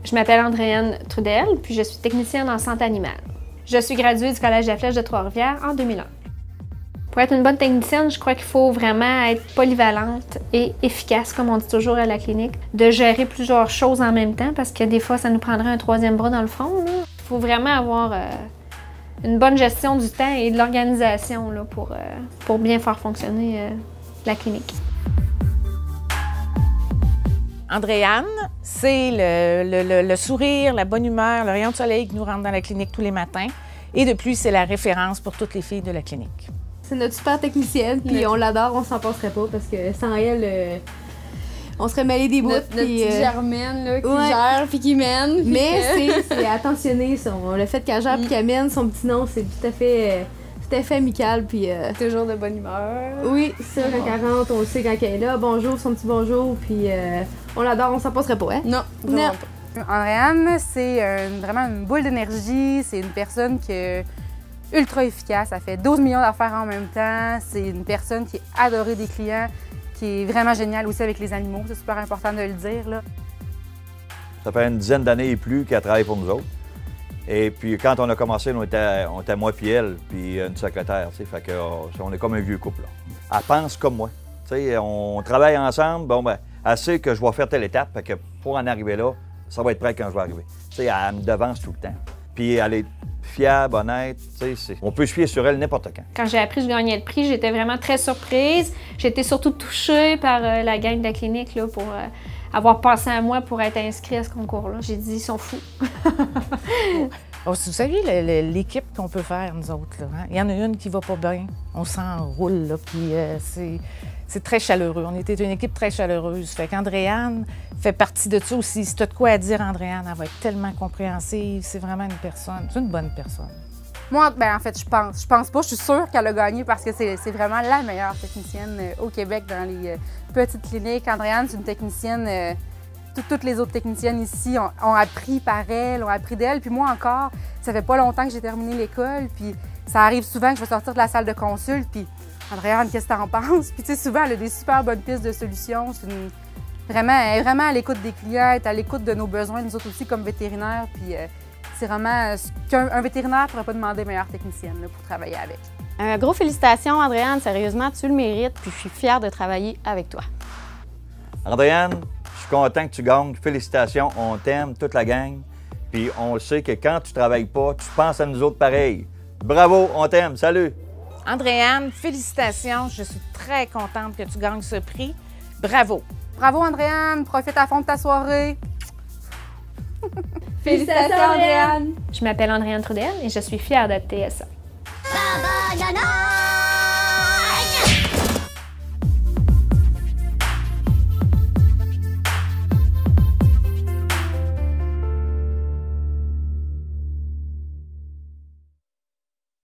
Je m'appelle Andréane Trudel, puis je suis technicienne en santé animale. Je suis graduée du Collège La Flèche de Trois-Rivières en 2001. Pour être une bonne technicienne, je crois qu'il faut vraiment être polyvalente et efficace, comme on dit toujours à la clinique, de gérer plusieurs choses en même temps, parce que des fois, ça nous prendrait un troisième bras dans le front. Il faut vraiment avoir une bonne gestion du temps et de l'organisation pour bien faire fonctionner la clinique. Andréane, c'est le sourire, la bonne humeur, le rayon de soleil qui nous rentre dans la clinique tous les matins. Et de plus, c'est la référence pour toutes les filles de la clinique. C'est notre super technicienne, puis on l'adore, on s'en passerait pas parce que sans elle, on serait mêlés des bouts. Notre petite Germaine là, qui gère puis qui mène. Mais c'est attentionné, le fait qu'elle gère puis qu'elle mène, son petit nom, c'est tout à fait amical. Puis, toujours de bonne humeur. Oui, ça, quand elle rentre, on le sait quand elle est là. Bonjour, son petit bonjour, puis on l'adore, on s'en passerait pas, hein? Non, non. Andréane, c'est vraiment une boule d'énergie, c'est une personne qui est ultra efficace, elle fait 12 millions d'affaires en même temps, c'est une personne qui est adorée des clients, qui est vraiment géniale aussi avec les animaux, c'est super important de le dire, là. Ça fait une dizaine d'années et plus qu'elle travaille pour nous autres. Et puis quand on a commencé, on était moi puis elle, puis une secrétaire, tu sais, fait qu'on est comme un vieux couple, là. Elle pense comme moi, tu sais, on travaille ensemble, bon ben, elle sait que je vais faire telle étape, fait que pour en arriver là, ça va être prêt quand je vais arriver. Tu sais, elle me devance tout le temps. Puis elle est fiable, honnête, tu sais, on peut se fier sur elle n'importe quand. Quand j'ai appris que je gagnais le prix, j'étais vraiment très surprise. J'étais surtout touchée par la gang de la clinique là, pour avoir pensé à moi pour être inscrite à ce concours-là. J'ai dit, ils sont fous. Vous savez, l'équipe qu'on peut faire, nous autres, là, hein? Il y en a une qui va pas bien, on s'enroule, là, puis c'est très chaleureux. On était une équipe très chaleureuse. Fait qu'Andréane fait partie de ça aussi. Si tu as de quoi à dire, Andréane, elle va être tellement compréhensive. C'est vraiment c'est une bonne personne. Moi, ben en fait, je pense pas. Je suis sûre qu'elle a gagné parce que c'est vraiment la meilleure technicienne au Québec dans les petites cliniques. Andréane, c'est une technicienne... Toutes les autres techniciennes ici ont appris par elle, ont appris d'elle. Puis moi encore, ça fait pas longtemps que j'ai terminé l'école. Puis ça arrive souvent que je vais sortir de la salle de consulte. Puis Andréane, qu'est-ce que t'en penses? Puis tu sais, souvent, elle a des super bonnes pistes de solutions. Elle est vraiment à l'écoute des clients, elle est à l'écoute de nos besoins, nous autres aussi comme vétérinaires. Puis c'est vraiment ce qu'un vétérinaire ne pourrait pas demander meilleure technicienne là, pour travailler avec. Gros félicitations, Andréane. Sérieusement, tu le mérites. Puis je suis fière de travailler avec toi. Andréane, je suis content que tu gagnes. Félicitations, on t'aime, toute la gang. Puis on sait que quand tu travailles pas, tu penses à nous autres pareil. Bravo, on t'aime. Salut! Andréane, félicitations. Je suis très contente que tu gagnes ce prix. Bravo! Bravo, Andréane. Profite à fond de ta soirée. Félicitations, Andréane! Je m'appelle Andréane Trudel et je suis fière d'être TSA.